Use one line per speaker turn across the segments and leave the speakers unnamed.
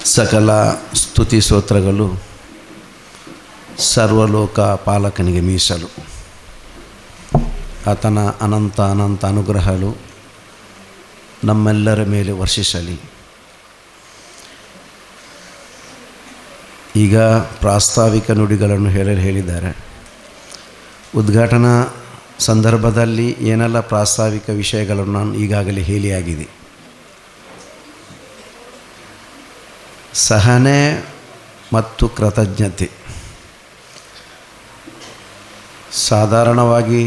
ಸಕಲ ಸ್ತುತಿ ಸ್ತೋತ್ರಗಳು ಸರ್ವಲೋಕ ಪಾಲಕನಿಗೆ ಮೀಸಲು. ಆತನ ಅನಂತ ಅನುಗ್ರಹಗಳು ನಮ್ಮೆಲ್ಲರ ಮೇಲೆ ವರ್ಷಿಸಲಿ. ಈಗ ಪ್ರಾಸ್ತಾವಿಕ ನುಡಿಗಳನ್ನು ಹೇಳಿದ್ದಾರೆ. ಉದ್ಘಾಟನಾ ಸಂದರ್ಭದಲ್ಲಿ ಏನೆಲ್ಲ ಪ್ರಾಸ್ತಾವಿಕ ವಿಷಯಗಳನ್ನು ನಾನು ಈಗಾಗಲೇ ಹೇಳಿಯಾಗಿದೆ. ಸಹನೆ ಮತ್ತು ಕೃತಜ್ಞತೆ. ಸಾಧಾರಣವಾಗಿ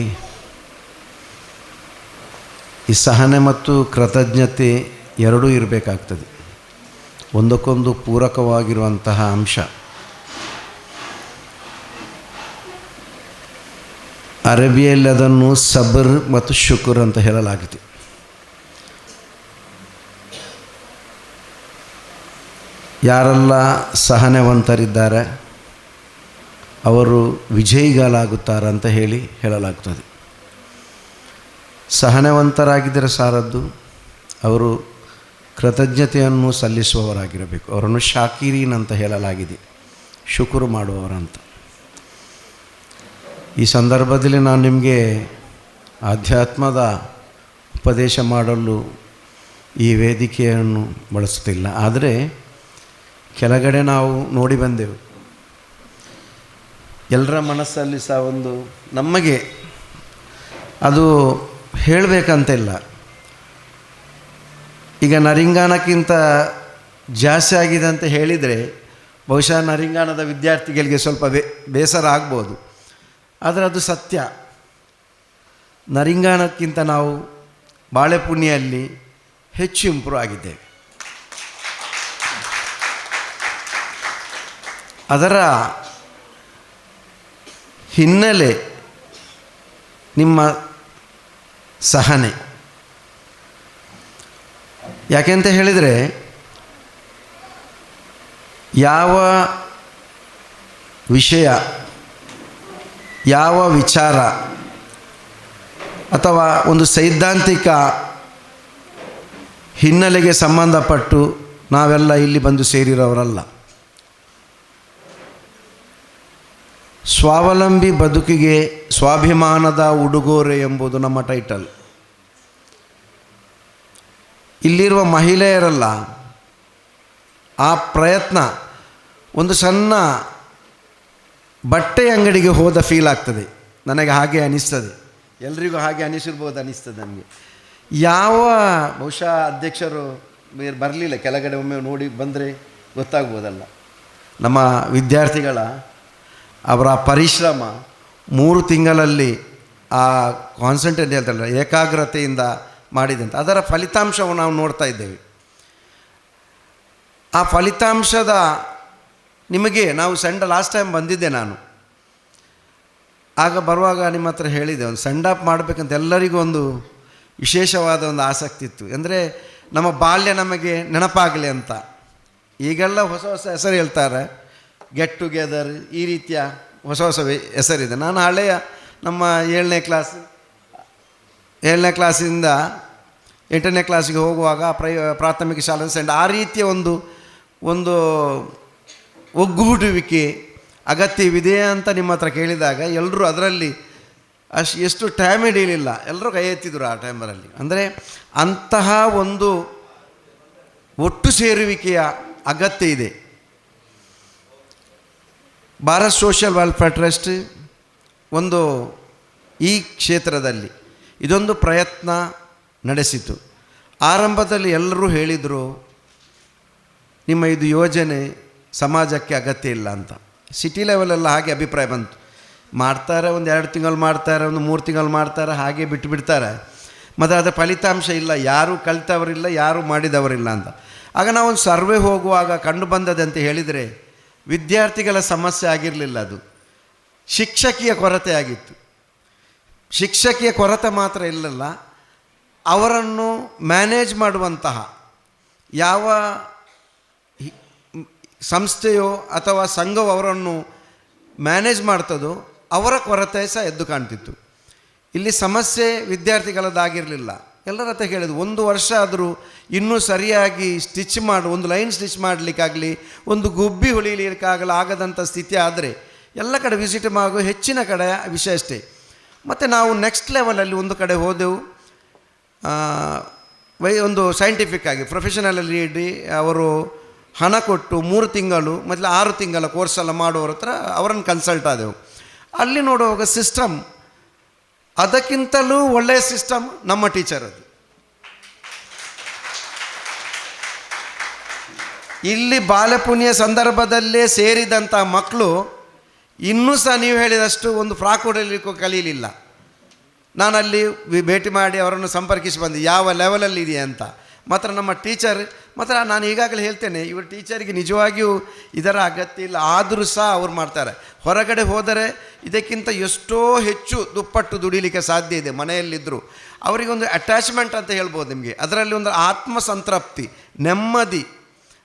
ಈ ಸಹನೆ ಮತ್ತು ಕೃತಜ್ಞತೆ ಎರಡೂ ಇರಬೇಕಾಗ್ತದೆ, ಒಂದಕ್ಕೊಂದು ಪೂರಕವಾಗಿರುವಂತಹ ಅಂಶ. ಅರಬಿಯಲ್ಲಿ ಅದನ್ನು ಸಬರ್ ಮತ್ತು ಶುಕ್ರ್ ಅಂತ ಹೇಳಲಾಗಿದೆ. ಯಾರೆಲ್ಲ ಸಹನೆವಂತರಿದ್ದಾರೆ ಅವರು ವಿಜಯಿಗಳಾಗುತ್ತಾರೆ ಅಂತ ಹೇಳಲಾಗ್ತದೆ. ಸಹನೆವಂತರಾಗಿದ್ದರೆ ಸಾರದ್ದು, ಅವರು ಕೃತಜ್ಞತೆಯನ್ನು ಸಲ್ಲಿಸುವವರಾಗಿರಬೇಕು. ಅವರನ್ನು ಶಾಕಿರೀನ್ ಅಂತ ಹೇಳಲಾಗಿದೆ, ಶುಕ್ರು ಮಾಡುವವರಂತ. ಈ ಸಂದರ್ಭದಲ್ಲಿ ನಾನು ನಿಮಗೆ ಆಧ್ಯಾತ್ಮದ ಉಪದೇಶ ಮಾಡಲು ಈ ವೇದಿಕೆಯನ್ನು ಬಳಸುತ್ತಿಲ್ಲ. ಆದರೆ ಕೆಳಗಡೆ ನಾವು ನೋಡಿ ಬಂದೆವು, ಎಲ್ಲರ ಮನಸ್ಸಲ್ಲಿ ಸಹ ಒಂದು ನಮಗೆ ಅದು ಹೇಳಬೇಕಂತಿಲ್ಲ. ಈಗ ನರಿಂಗಾನಕ್ಕಿಂತ ಜಾಸ್ತಿ ಆಗಿದೆ ಅಂತ ಹೇಳಿದರೆ ಬಹುಶಃ ನರಿಂಗಾನದ ವಿದ್ಯಾರ್ಥಿಗಳಿಗೆ ಸ್ವಲ್ಪ ಬೇಸರ ಆಗ್ಬೋದು, ಆದರೆ ಅದು ಸತ್ಯ. ನರಿಂಗಾನಕ್ಕಿಂತ ನಾವು ಬಾಳೆಪುಣಿಯಲ್ಲಿ ಹೆಚ್ಚು ಇಂಪ್ರೂವ್ ಆಗಿದ್ದೇವೆ. ಅದರ ಹಿನ್ನೆಲೆ ನಿಮ್ಮ ಸಹನೆ. ಯಾಕೆಂತ ಹೇಳಿದರೆ, ಯಾವ ವಿಷಯ, ಯಾವ ವಿಚಾರ ಅಥವಾ ಒಂದು ಸೈದ್ಧಾಂತಿಕ ಹಿನ್ನೆಲೆಗೆ ಸಂಬಂಧಪಟ್ಟು ನಾವೆಲ್ಲ ಇಲ್ಲಿ ಬಂದು ಸೇರಿರೋರಲ್ಲ. ಸ್ವಾವಲಂಬಿ ಬದುಕಿಗೆ ಸ್ವಾಭಿಮಾನದ ಉಡುಗೊರೆ ಎಂಬುದು ನಮ್ಮ ಟೈಟಲ್. ಇಲ್ಲಿರುವ ಮಹಿಳೆಯರಲ್ಲ, ಆ ಪ್ರಯತ್ನ ಒಂದು ಸಣ್ಣ ಬಟ್ಟೆ ಅಂಗಡಿಗೆ ಹೋದ ಫೀಲ್ ಆಗ್ತದೆ. ನನಗೆ ಹಾಗೆ ಅನಿಸ್ತದೆ, ಎಲ್ರಿಗೂ ಹಾಗೆ ಅನಿಸ್ತದೆ ನನಗೆ. ಯಾವ ಬಹುಶಃ ಅಧ್ಯಕ್ಷರು ಬರಲಿಲ್ಲ, ಕೆಳಗಡೆ ಒಮ್ಮೆ ನೋಡಿ ಬಂದರೆ ಗೊತ್ತಾಗ್ಬೋದಲ್ಲ. ನಮ್ಮ ವಿದ್ಯಾರ್ಥಿಗಳ ಅವರ ಪರಿಶ್ರಮ 3 ತಿಂಗಳಲ್ಲಿ ಆ ಕಾನ್ಸಂಟ್ರೇಟ್ ಹೇಳ್ತಾರಲ್ಲ, ಏಕಾಗ್ರತೆಯಿಂದ ಮಾಡಿದಂತೆ ಅದರ ಫಲಿತಾಂಶವನ್ನು ನಾವು ನೋಡ್ತಾ ಇದ್ದೇವೆ. ಆ ಫಲಿತಾಂಶದ ನಿಮಗೆ ನಾವು ಲಾಸ್ಟ್ ಟೈಮ್ ಬಂದಿದ್ದೆ ನಾನು. ಆಗ ಬರುವಾಗ ನಿಮ್ಮ ಹತ್ರ ಹೇಳಿದೆ, ಒಂದು ಸೆಂಡ್ ಆಫ್ ಮಾಡಬೇಕಂತ ಎಲ್ಲರಿಗೂ ಒಂದು ವಿಶೇಷವಾದ ಒಂದು ಆಸಕ್ತಿ ಇತ್ತು. ಅಂದರೆ ನಮ್ಮ ಬಾಲ್ಯ ನಮಗೆ ನೆನಪಾಗಲಿ ಅಂತ. ಈಗೆಲ್ಲ ಹೊಸ ಹೊಸ ಹೆಸರು ಹೇಳ್ತಾರೆ, ಗೆಟ್ ಟುಗೆದರ್, ಈ ರೀತಿಯ ಹೊಸ ಹೊಸ ಹೆಸರಿದೆ. ನಾನು ಹಳೆಯ ನಮ್ಮ 7ನೇ ಕ್ಲಾಸಿಂದ 8ನೇ ಕ್ಲಾಸಿಗೆ ಹೋಗುವಾಗ ಪ್ರಾಥಮಿಕ ಶಾಲಾ ಸೆಂಡ್ ಆ ರೀತಿಯ ಒಂದು ಒಗ್ಗೂಡುವಿಕೆ ಅಗತ್ಯವಿದೆ ಅಂತ ನಿಮ್ಮ ಹತ್ರ ಕೇಳಿದಾಗ ಎಲ್ಲರೂ ಅದರಲ್ಲಿ ಎಷ್ಟು ಟೈಮ್ ಹಿಡಿಯಲಿಲ್ಲ, ಎಲ್ಲರೂ ಕೈ ಎತ್ತಿದ್ರು ಆ ಟೈಮಲ್ಲಿ. ಅಂದರೆ ಅಂತಹ ಒಂದು ಒಟ್ಟು ಸೇರುವಿಕೆಯ ಅಗತ್ಯ ಇದೆ. ಭಾರತ್ ಸೋಷಿಯಲ್ ವೆಲ್ಫೇರ್ ಟ್ರಸ್ಟ್ ಒಂದು ಈ ಕ್ಷೇತ್ರದಲ್ಲಿ ಇದೊಂದು ಪ್ರಯತ್ನ ನಡೆಸಿತು. ಆರಂಭದಲ್ಲಿ ಎಲ್ಲರೂ ಹೇಳಿದರು, ನಿಮ್ಮ ಇದು ಯೋಜನೆ ಸಮಾಜಕ್ಕೆ ಅಗತ್ಯ ಇಲ್ಲ ಅಂತ. ಸಿಟಿ ಲೆವೆಲೆಲ್ಲ ಹಾಗೆ ಅಭಿಪ್ರಾಯ ಬಂತು. ಮಾಡ್ತಾರೆ, ಒಂದು 2 ತಿಂಗಳು ಮಾಡ್ತಾರೆ, ಒಂದು 3 ತಿಂಗಳು ಮಾಡ್ತಾರೆ, ಹಾಗೆ ಬಿಟ್ಟುಬಿಡ್ತಾರೆ. ಮತ್ತು ಅದರ ಫಲಿತಾಂಶ ಇಲ್ಲ, ಯಾರೂ ಕಲಿತವರಿಲ್ಲ, ಯಾರೂ ಮಾಡಿದವರಿಲ್ಲ ಅಂತ. ಆಗ ನಾವೊಂದು ಸರ್ವೆ ಹೋಗುವಾಗ ಕಂಡು ಬಂದದಂತ ಹೇಳಿದರೆ, ವಿದ್ಯಾರ್ಥಿಗಳ ಸಮಸ್ಯೆ ಆಗಿರಲಿಲ್ಲ, ಅದು ಶಿಕ್ಷಕಿಯ ಕೊರತೆ ಆಗಿತ್ತು. ಶಿಕ್ಷಕಿಯ ಕೊರತೆ ಮಾತ್ರ ಇಲ್ಲಲ್ಲ, ಅವರನ್ನು ಮ್ಯಾನೇಜ್ ಮಾಡುವಂತಹ ಯಾವ ಸಂಸ್ಥೆಯೋ ಅಥವಾ ಸಂಘವು ಅವರನ್ನು ಮ್ಯಾನೇಜ್ ಮಾಡ್ತದೋ ಅವರ ಕೊರತೆ ಸಹ ಎದ್ದು ಕಾಣ್ತಿತ್ತು. ಇಲ್ಲಿ ಸಮಸ್ಯೆ ವಿದ್ಯಾರ್ಥಿಗಳದ್ದಾಗಿರಲಿಲ್ಲ, ಎಲ್ಲರ ಹತ್ರ ಕೇಳಿದ್ರು, 1 ವರ್ಷ ಆದರೂ ಇನ್ನೂ ಸರಿಯಾಗಿ ಸ್ಟಿಚ್ ಮಾಡಿ, ಒಂದು ಲೈನ್ ಸ್ಟಿಚ್ ಮಾಡಲಿಕ್ಕಾಗಲಿ, ಒಂದು ಗುಬ್ಬಿ ಹೊಲಿಲಿಕ್ಕಾಗಲಿ ಆಗದಂಥ ಸ್ಥಿತಿ ಆದರೆ ಎಲ್ಲ ಕಡೆ ವಿಸಿಟ್ ಆಗೋ ಹೆಚ್ಚಿನ ಕಡೆ ವಿಷಯ ಅಷ್ಟೇ. ಮತ್ತು ನಾವು ನೆಕ್ಸ್ಟ್ ಲೆವೆಲಲ್ಲಿ ಒಂದು ಕಡೆ ಹೋದೆವು. ಒಂದು ಸೈಂಟಿಫಿಕ್ ಆಗಿ ಪ್ರೊಫೆಷನಲಲ್ಲಿ ಇಡಿ ಅವರು ಹಣ ಕೊಟ್ಟು 3 ತಿಂಗಳು ಮತ್ತು 6 ತಿಂಗಳ ಕೋರ್ಸೆಲ್ಲ ಮಾಡುವವ್ರ ಹತ್ರ ಅವರನ್ನು ಕನ್ಸಲ್ಟ್ ಆದೆವು. ಅಲ್ಲಿ ನೋಡುವಾಗ ಸಿಸ್ಟಮ್ ಅದಕ್ಕಿಂತಲೂ ಒಳ್ಳೆಯ ಸಿಸ್ಟಮ್ ನಮ್ಮ ಟೀಚರ್. ಅದು ಇಲ್ಲಿ ಬಾಲಪುಣ್ಯ ಸಂದರ್ಭದಲ್ಲೇ ಸೇರಿದಂಥ ಮಕ್ಕಳು ಇನ್ನೂ ಸಹ ನೀವು ಹೇಳಿದಷ್ಟು ಒಂದು ಫ್ರಾಕ್ ಹೊಡೆಯಲಿಕ್ಕೂ ಕಲೀಲಿಲ್ಲ. ನಾನಲ್ಲಿ ಭೇಟಿ ಮಾಡಿ ಅವರನ್ನು ಸಂಪರ್ಕಿಸಿ ಬಂದೆ, ಯಾವ ಲೆವೆಲಲ್ಲಿ ಇದೆಯಾ ಅಂತ. ಮಾತ್ರ ನಮ್ಮ ಟೀಚರ್ ಮಾತ್ರ ನಾನು ಈಗಾಗಲೇ ಹೇಳ್ತೇನೆ, ಇವರು ಟೀಚರಿಗೆ ನಿಜವಾಗಿಯೂ ಇದರ ಅಗತ್ಯ ಇಲ್ಲ, ಆದರೂ ಸಹ ಅವ್ರು ಮಾಡ್ತಾರೆ. ಹೊರಗಡೆ ಹೋದರೆ ಇದಕ್ಕಿಂತ ಎಷ್ಟೋ ಹೆಚ್ಚು ದುಪ್ಪಟ್ಟು ದುಡಿಲಿಕ್ಕೆ ಸಾಧ್ಯ ಇದೆ. ಮನೆಯಲ್ಲಿದ್ದರು ಅವರಿಗೊಂದು ಅಟ್ಯಾಚ್ಮೆಂಟ್ ಅಂತ ಹೇಳ್ಬೋದು ನಿಮಗೆ. ಅದರಲ್ಲಿ ಒಂದು ಆತ್ಮಸಂತೃಪ್ತಿ, ನೆಮ್ಮದಿ,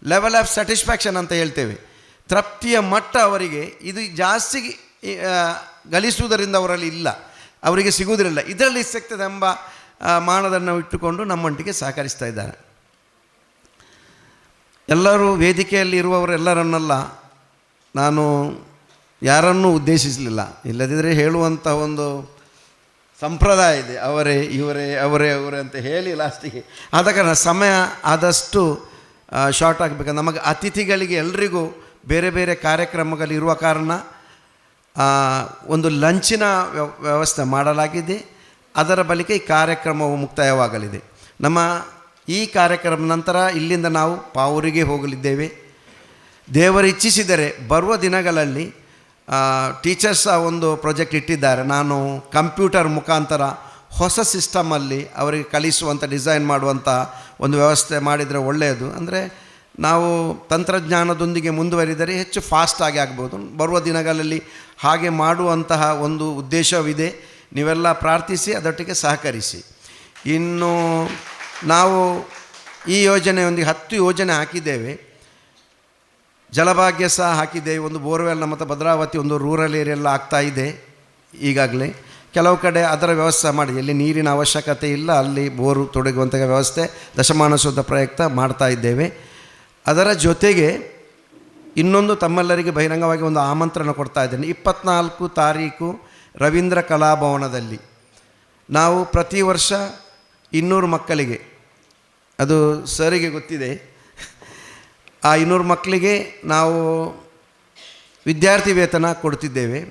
ಲೆವೆಲ್ ಆಫ್ ಸ್ಯಾಟಿಸ್ಫ್ಯಾಕ್ಷನ್ ಅಂತ ಹೇಳ್ತೇವೆ, ತೃಪ್ತಿಯ ಮಟ್ಟ ಅವರಿಗೆ ಇದು ಜಾಸ್ತಿ ಗಳಿಸುವುದರಿಂದ ಅವರಲ್ಲಿ ಇಲ್ಲ, ಅವರಿಗೆ ಸಿಗುವುದಿಲ್ಲ. ಇದರಲ್ಲಿ ಸಿಗ್ತದೆ ಎಂಬ ಮಾನದನ್ನು ಇಟ್ಟುಕೊಂಡು ನಮ್ಮೊಟ್ಟಿಗೆ ಸಹಕರಿಸ್ತಾ ಇದ್ದಾರೆ. ಎಲ್ಲರೂ ವೇದಿಕೆಯಲ್ಲಿ ಇರುವವರೆಲ್ಲರನ್ನೆಲ್ಲ ನಾನು ಯಾರನ್ನೂ ಉದ್ದೇಶಿಸಲಿಲ್ಲ, ಇಲ್ಲದಿದ್ದರೆ ಹೇಳುವಂಥ ಒಂದು ಸಂಪ್ರದಾಯ ಇದೆ, ಅವರೇ ಅವರೇ ಅಂತ ಹೇಳಿ ಲಾಸ್ಟಿಗೆ. ಆದ ಕಾರಣ ಸಮಯ ಆದಷ್ಟು ಶಾರ್ಟ್ ಆಗಬೇಕಂದ್ರೆ ನಮಗೆ ಅತಿಥಿಗಳಿಗೆ ಎಲ್ರಿಗೂ ಬೇರೆ ಬೇರೆ ಕಾರ್ಯಕ್ರಮಗಳಿರುವ ಕಾರಣ ಒಂದು ಲಂಚಿನ ವ್ಯವಸ್ಥೆ ಮಾಡಲಾಗಿದೆ. ಅದರ ಬಳಿಕ ಈ ಕಾರ್ಯಕ್ರಮವು ಮುಕ್ತಾಯವಾಗಲಿದೆ. ನಮ್ಮ ಈ ಕಾರ್ಯಕ್ರಮ ನಂತರ ಇಲ್ಲಿಂದ ನಾವು ಪಾವೂರಿಗೆ ಹೋಗಲಿದ್ದೇವೆ. ದೇವರು ಇಚ್ಛಿಸಿದರೆ ಬರುವ ದಿನಗಳಲ್ಲಿ ಟೀಚರ್ಸ್ ಒಂದು ಪ್ರಾಜೆಕ್ಟ್ ಇಟ್ಟಿದ್ದಾರೆ. ನಾನು ಕಂಪ್ಯೂಟರ್ ಮುಖಾಂತರ ಹೊಸ ಸಿಸ್ಟಮಲ್ಲಿ ಅವರಿಗೆ ಕಲಿಸುವಂಥ ಡಿಸೈನ್ ಮಾಡುವಂಥ ಒಂದು ವ್ಯವಸ್ಥೆ ಮಾಡಿದರೆ ಒಳ್ಳೆಯದು. ಅಂದರೆ ನಾವು ತಂತ್ರಜ್ಞಾನದೊಂದಿಗೆ ಮುಂದುವರಿದರೆ ಹೆಚ್ಚು ಫಾಸ್ಟಾಗಿ ಆಗ್ಬೋದು. ಬರುವ ದಿನಗಳಲ್ಲಿ ಹಾಗೆ ಮಾಡುವಂತಹ ಒಂದು ಉದ್ದೇಶವಿದೆ. ನೀವೆಲ್ಲ ಪ್ರಾರ್ಥಿಸಿ ಅದರೊಟ್ಟಿಗೆ ಸಹಕರಿಸಿ. ಇನ್ನು ನಾವು ಈ ಯೋಜನೆಯೊಂದಿಗೆ 10 ಯೋಜನೆ ಹಾಕಿದ್ದೇವೆ. ಜಲಭಾಗ್ಯ ಸಹ ಹಾಕಿದ್ದೇವೆ. ಒಂದು ಬೋರ್ವೆಲ್ ಮತ್ತು ಭದ್ರಾವತಿ ಒಂದು ರೂರಲ್ ಏರಿಯೆಲ್ಲ ಆಗ್ತಾಯಿದೆ ಈಗಾಗಲೇ. ಕೆಲವು ಕಡೆ ಅದರ ವ್ಯವಸ್ಥೆ ಮಾಡಿ, ಎಲ್ಲಿ ನೀರಿನ ಅವಶ್ಯಕತೆ ಇಲ್ಲ ಅಲ್ಲಿ ಬೋರು ತೊಡಗುವಂಥ ವ್ಯವಸ್ಥೆ ದಶಮಾನೋತ್ಸವದ ಪ್ರಯುಕ್ತ ಮಾಡ್ತಾ ಇದ್ದೇವೆ. ಅದರ ಜೊತೆಗೆ ಇನ್ನೊಂದು ತಮ್ಮೆಲ್ಲರಿಗೆ ಬಹಿರಂಗವಾಗಿ ಒಂದು ಆಮಂತ್ರಣ ಕೊಡ್ತಾ ಇದ್ದೇನೆ. 24 ತಾರೀಕು ರವೀಂದ್ರ ಕಲಾಭವನದಲ್ಲಿ ನಾವು ಪ್ರತಿ ವರ್ಷ 200 ಮಕ್ಕಳಿಗೆ, ಅದು ಸರಿಗೆ ಗೊತ್ತಿದೆ, ಆ 200 ಮಕ್ಕಳಿಗೆ ನಾವು ವಿದ್ಯಾರ್ಥಿ ವೇತನ ಕೊಡ್ತಿದ್ದೇವೆ.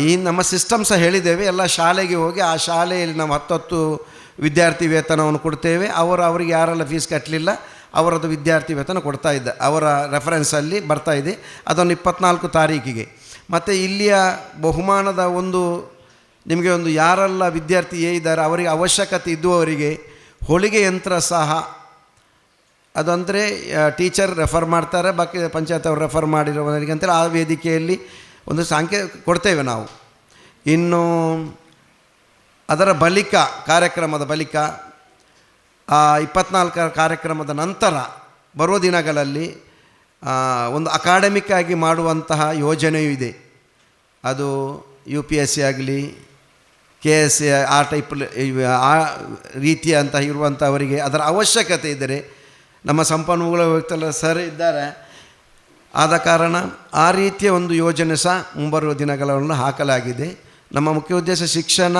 ಈ ನಮ್ಮ ಸಿಸ್ಟಮ್ ಸಹ ಹೇಳಿದ್ದೇವೆ. ಎಲ್ಲ ಶಾಲೆಗೆ ಹೋಗಿ ಆ ಶಾಲೆಯಲ್ಲಿ ನಾವು 10 ವಿದ್ಯಾರ್ಥಿ ವೇತನವನ್ನು ಕೊಡ್ತೇವೆ. ಅವರಿಗೆ ಯಾರೆಲ್ಲ ಫೀಸ್ ಕಟ್ಟಲಿಲ್ಲ ಅವರದ್ದು ವಿದ್ಯಾರ್ಥಿ ವೇತನ ಕೊಡ್ತಾ ಇದ್ದ, ಅವರ ರೆಫರೆನ್ಸಲ್ಲಿ ಬರ್ತಾಯಿದೆ. ಅದನ್ನು 24 ತಾರೀಕಿಗೆ. ಮತ್ತು ಇಲ್ಲಿಯ ಬಹುಮಾನದ ಒಂದು ನಿಮಗೆ ಒಂದು ಯಾರೆಲ್ಲ ವಿದ್ಯಾರ್ಥಿ ಇದ್ದಾರೆ ಅವರಿಗೆ ಅವಶ್ಯಕತೆ ಇದ್ದುವವರಿಗೆ ಹೊಲಿಗೆ ಯಂತ್ರ ಸಹ, ಅದು ಅಂದರೆ ಟೀಚರ್ ರೆಫರ್ ಮಾಡ್ತಾರೆ, ಬಾಕಿ ಪಂಚಾಯತ್ ಅವರು ರೆಫರ್ ಮಾಡಿರೋವರಿಗೆ ಅಂತೇಳಿ ಆ ವೇದಿಕೆಯಲ್ಲಿ ಒಂದು ಸಂಖ್ಯೆ ಕೊಡ್ತೇವೆ ನಾವು. ಇನ್ನು ಅದರ ಬಳಿಕ ಕಾರ್ಯಕ್ರಮದ ಬಳಿಕ 24 ಕಾರ್ಯಕ್ರಮದ ನಂತರ ಬರುವ ದಿನಗಳಲ್ಲಿ ಒಂದು ಅಕಾಡೆಮಿಕ್ ಆಗಿ ಮಾಡುವಂತಹ ಯೋಜನೆಯೂ ಇದೆ. ಅದು UPSC ಆಗಲಿ KSC ಆ ಟೈಪ್ ಆ ರೀತಿಯ ಅಂತ ಇರುವಂಥವರಿಗೆ ಅದರ ಅವಶ್ಯಕತೆ ಇದ್ದರೆ ನಮ್ಮ ಸಂಪನ್ಮೂಲ ವ್ಯಕ್ತಿಯೆಲ್ಲ ಸರ್ ಇದ್ದಾರೆ. ಆದ ಕಾರಣ ಆ ರೀತಿಯ ಒಂದು ಯೋಜನೆ ಸಹ ಮುಂಬರುವ ದಿನಗಳನ್ನು ಹಾಕಲಾಗಿದೆ. ನಮ್ಮ ಮುಖ್ಯ ಉದ್ದೇಶ ಶಿಕ್ಷಣ,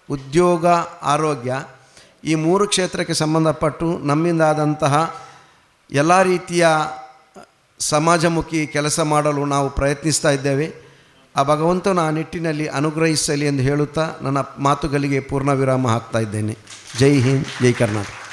ಉದ್ಯೋಗ, ಆರೋಗ್ಯ ಈ 3 ಕ್ಷೇತ್ರಕ್ಕೆ ಸಂಬಂಧಪಟ್ಟು ನಮ್ಮಿಂದಾದಂತಹ ಎಲ್ಲ ರೀತಿಯ ಸಮಾಜಮುಖಿ ಕೆಲಸ ಮಾಡಲು ನಾವು ಪ್ರಯತ್ನಿಸ್ತಾ ಇದ್ದೇವೆ. ಆ ಭಗವಂತನು ಆ ನಿಟ್ಟಿನಲ್ಲಿ ಅನುಗ್ರಹಿಸಲಿ ಎಂದು ಹೇಳುತ್ತಾ ನನ್ನ ಮಾತುಗಳಿಗೆ ಪೂರ್ಣ ವಿರಾಮ ಹಾಕ್ತಾ ಇದ್ದೇನೆ. ಜೈ ಹಿಂದ್, ಜೈ ಕರ್ನಾಟಕ.